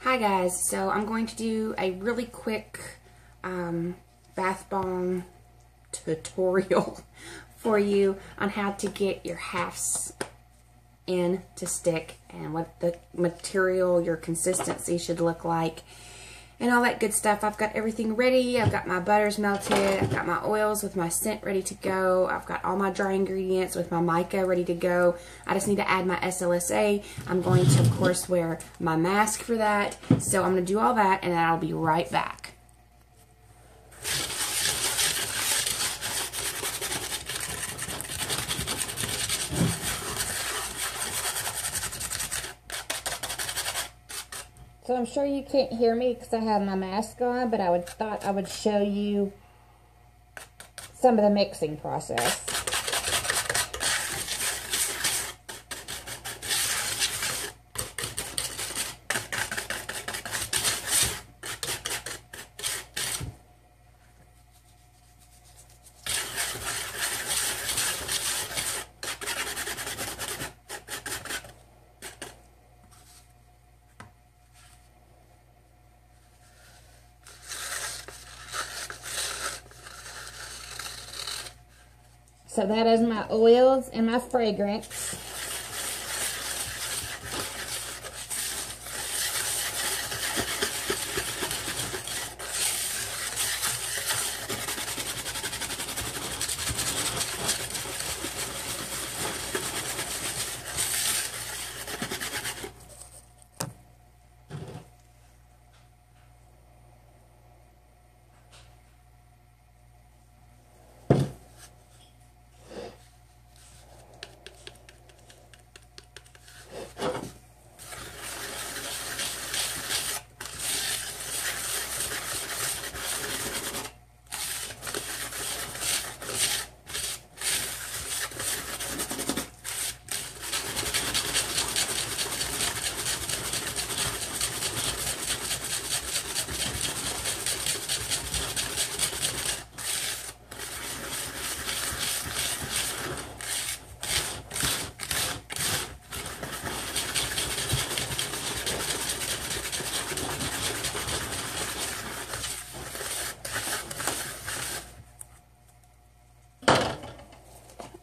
Hi guys, so I'm going to do a really quick bath bomb tutorial for you on how to get your halves in to stick and what the material, your consistency should look like and all that good stuff. I've got everything ready. I've got my butters melted. I've got my oils with my scent ready to go. I've got all my dry ingredients with my mica ready to go. I just need to add my SLSA. I'm going to, of course, wear my mask for that. So I'm going to do all that and then I'll be right back. So I'm sure you can't hear me because I have my mask on, but I thought I would show you some of the mixing process. So that is my oils and my fragrance.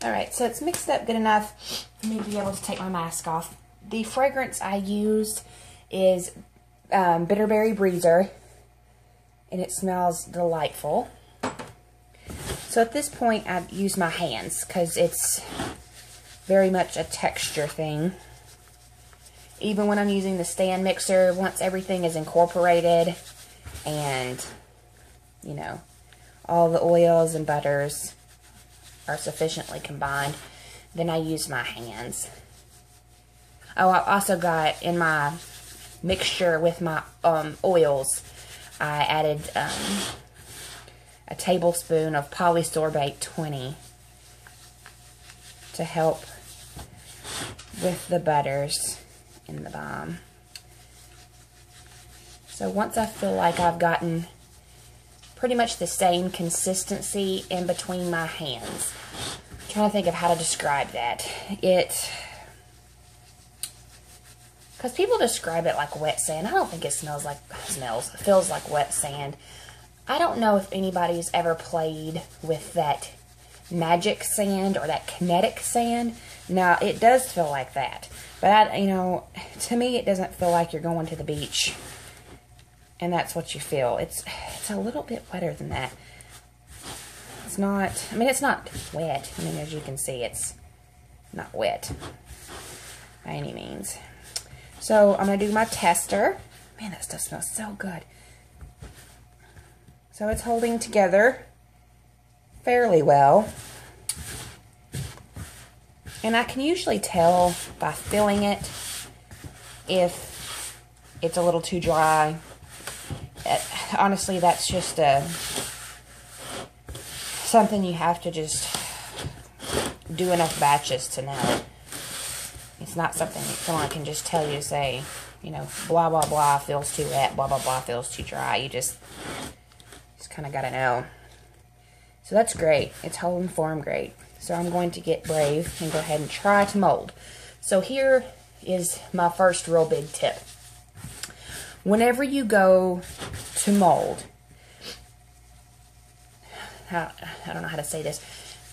Alright, so it's mixed up good enough for me to be able to take my mask off. The fragrance I used is Bitterberry Breezer, and it smells delightful. So at this point, I've used my hands because it's very much a texture thing. Even when I'm using the stand mixer, once everything is incorporated and, you know, all the oils and butters are sufficiently combined, then I use my hands. Oh, I also got in my mixture with my oils, I added a tablespoon of polysorbate 20 to help with the butters in the bomb. So once I feel like I've gotten pretty much the same consistency in between my hands. I'm trying to think of how to describe that. Because people describe it like wet sand. I don't think it feels like wet sand. I don't know if anybody's ever played with that magic sand or that kinetic sand. Now, it does feel like that. But, to me, it doesn't feel like you're going to the beach and that's what you feel. It's a little bit wetter than that. It's not, it's not wet. As you can see, it's not wet by any means. So I'm going to do my tester. Man, that stuff smells so good. So it's holding together fairly well. And I can usually tell by feeling it if it's a little too dry. Honestly, that's just something you have to just do enough batches to know. It's not something that someone can just tell you, say, blah, blah, blah feels too wet, blah, blah, blah feels too dry. You just kind of got to know. So that's great. It's holding form great. So I'm going to get brave and go ahead and try to mold. So here is my first real big tip. whenever you go to mold, I don't know how to say this,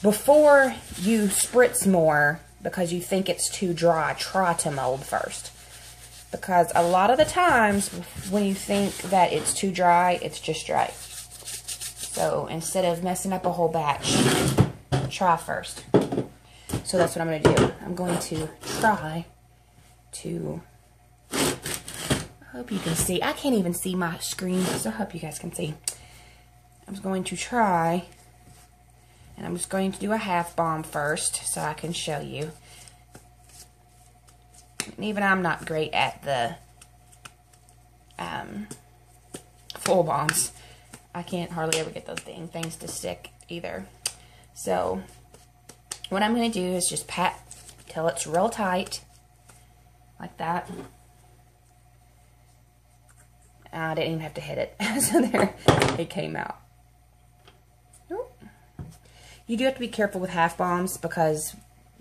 before you spritz more because you think it's too dry, try to mold first. Because a lot of the times when you think that it's too dry, it's just dry. So instead of messing up a whole batch, try first. So that's what I'm going to do. I'm going to try to, I hope you can see. I can't even see my screen, so I hope you guys can see. I'm going to try, and I'm just going to do a half bomb first so I can show you. And even I'm not great at the full bombs. I can't hardly ever get those things to stick either. So what I'm going to do is just pat till it's real tight, like that. I didn't even have to hit it. So there, it came out. You do have to be careful with half bombs because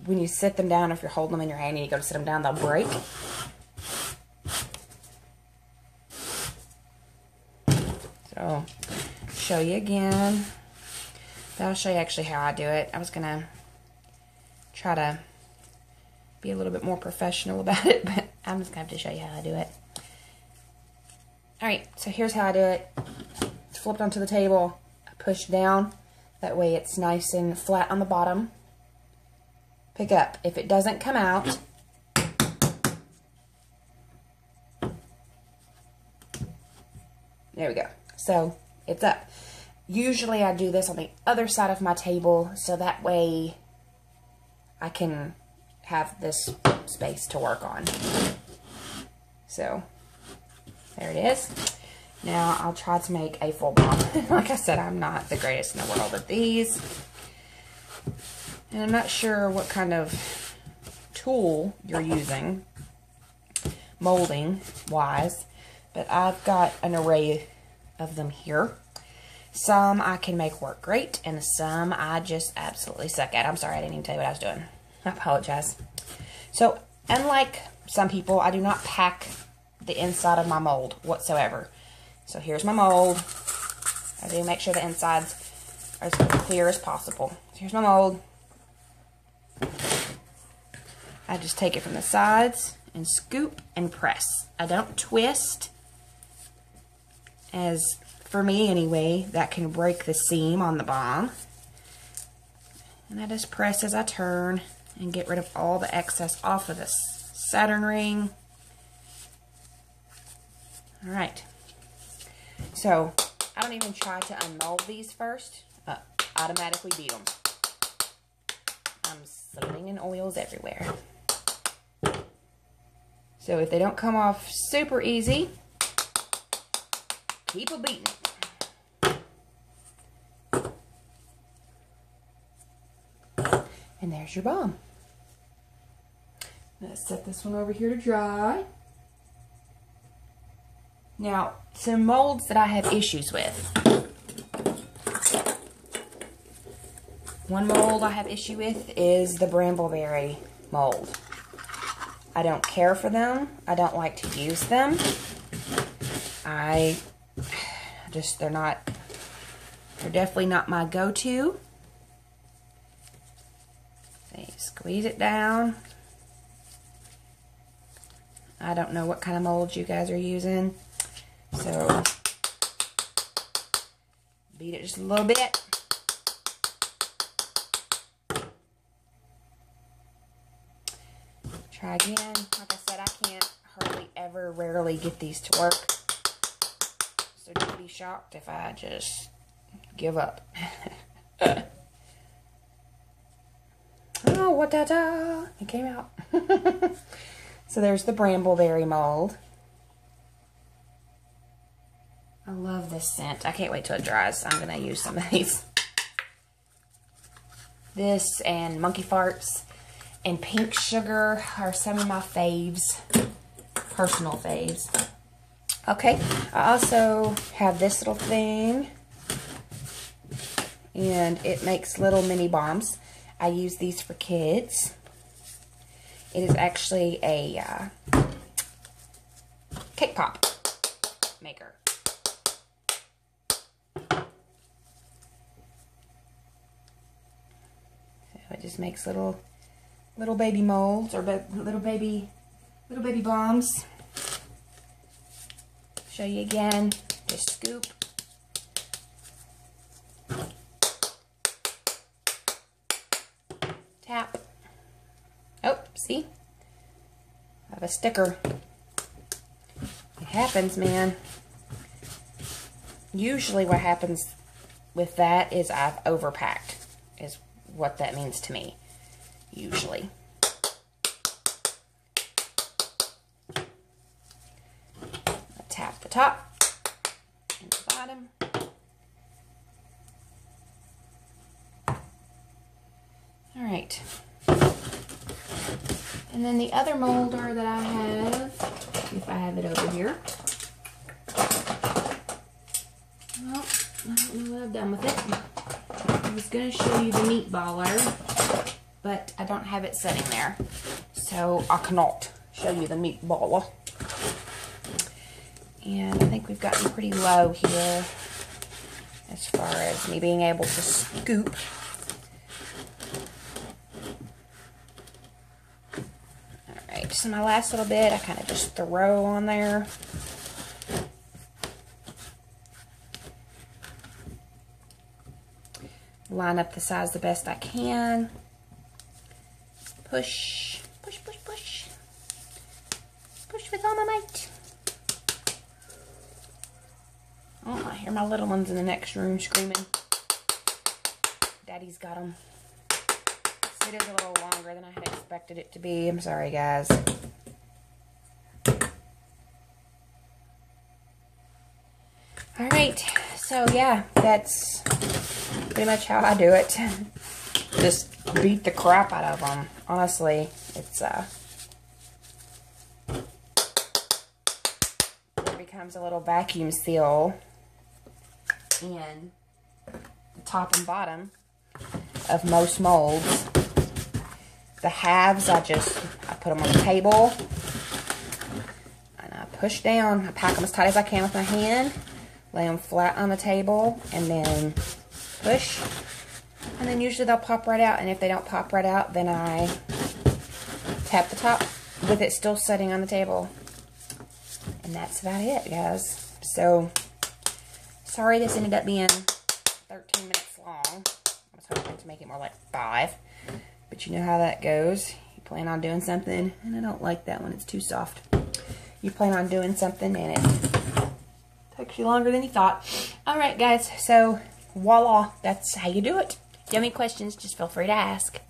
when you sit them down, if you're holding them in your hand and you go to sit them down, they'll break. So, show you again. But I'll show you actually how I do it. I was going to try to be a little bit more professional about it, but I'm just going to have to show you how I do it. Alright, so here's how I do it. It's flipped onto the table. I push down. That way it's nice and flat on the bottom. Pick up. If it doesn't come out, there we go. So it's up. Usually I do this on the other side of my table so that way I can have this space to work on. So there it is. Now I'll try to make a full bomb. Like I said, I'm not the greatest in the world at these. And I'm not sure what kind of tool you're using, molding wise, but I've got an array of them here. Some I can make work great, and some I just absolutely suck at. I'm sorry, I didn't even tell you what I was doing. I apologize. So, unlike some people, I do not pack the inside of my mold whatsoever. So here's my mold. I do make sure the insides are as clear as possible. So here's my mold. I just take it from the sides and scoop and press. I don't twist, as for me anyway, that can break the seam on the bomb. And I just press as I turn and get rid of all the excess off of this Saturn ring. Alright. So, I don't even try to unmold these first. Automatically beat them. I'm slinging oils everywhere. So if they don't come off super easy, keep a beating. And there's your bomb. Let's set this one over here to dry. Now, some molds that I have issues with. One mold I have issue with is the brambleberry mold. I don't care for them. I don't like to use them. They're definitely not my go-to. Squeeze it down. I don't know what kind of molds you guys are using. So, beat it just a little bit. Try again. Like I said, I can't hardly ever, rarely get these to work. So don't be shocked if I just give up. Oh, what-da-da! It came out. So there's the brambleberry mold. I love this scent. I can't wait till it dries. I'm going to use some of these. This and monkey farts and pink sugar are some of my faves. Personal faves. Okay. I also have this little thing. And it makes little mini bombs. I use these for kids. It is actually a cake pop. maker. So it just makes little baby molds or little baby bombs. Show you again. Just scoop. Tap. Oh, see? I have a sticker. It happens, man. Usually what happens with that is I've overpacked, is what that means to me. Usually. I tap the top and the bottom. Alright. And then the other molder that I have, if I have it over here. Well, I don't know what I've done with it. I was going to show you the meatballer, but I don't have it sitting there. So I cannot show you the meatballer. And I think we've gotten pretty low here as far as me being able to scoop. Alright, so my last little bit I kind of just throw on there. Line up the size the best I can. Push, push, push, push. Push with all my might. Oh, I hear my little ones in the next room screaming. Daddy's got them. It is a little longer than I had expected it to be. I'm sorry, guys. Alright, so yeah, that's pretty much how I do it. Just beat the crap out of them. Honestly, it's there becomes a little vacuum seal in the top and bottom of most molds. The halves, I put them on the table and I push down. I pack them as tight as I can with my hand, lay them flat on the table, and then push. And then usually they'll pop right out, and if they don't pop right out, then I tap the top with it still sitting on the table. And that's about it, guys. So, sorry this ended up being 13 minutes long. I was hoping to make it more like 5. But you know how that goes. You plan on doing something, and I don't like that when it's too soft. You plan on doing something, and it takes you longer than you thought. Alright, guys. So, voila. That's how you do it. If you have any questions, just feel free to ask.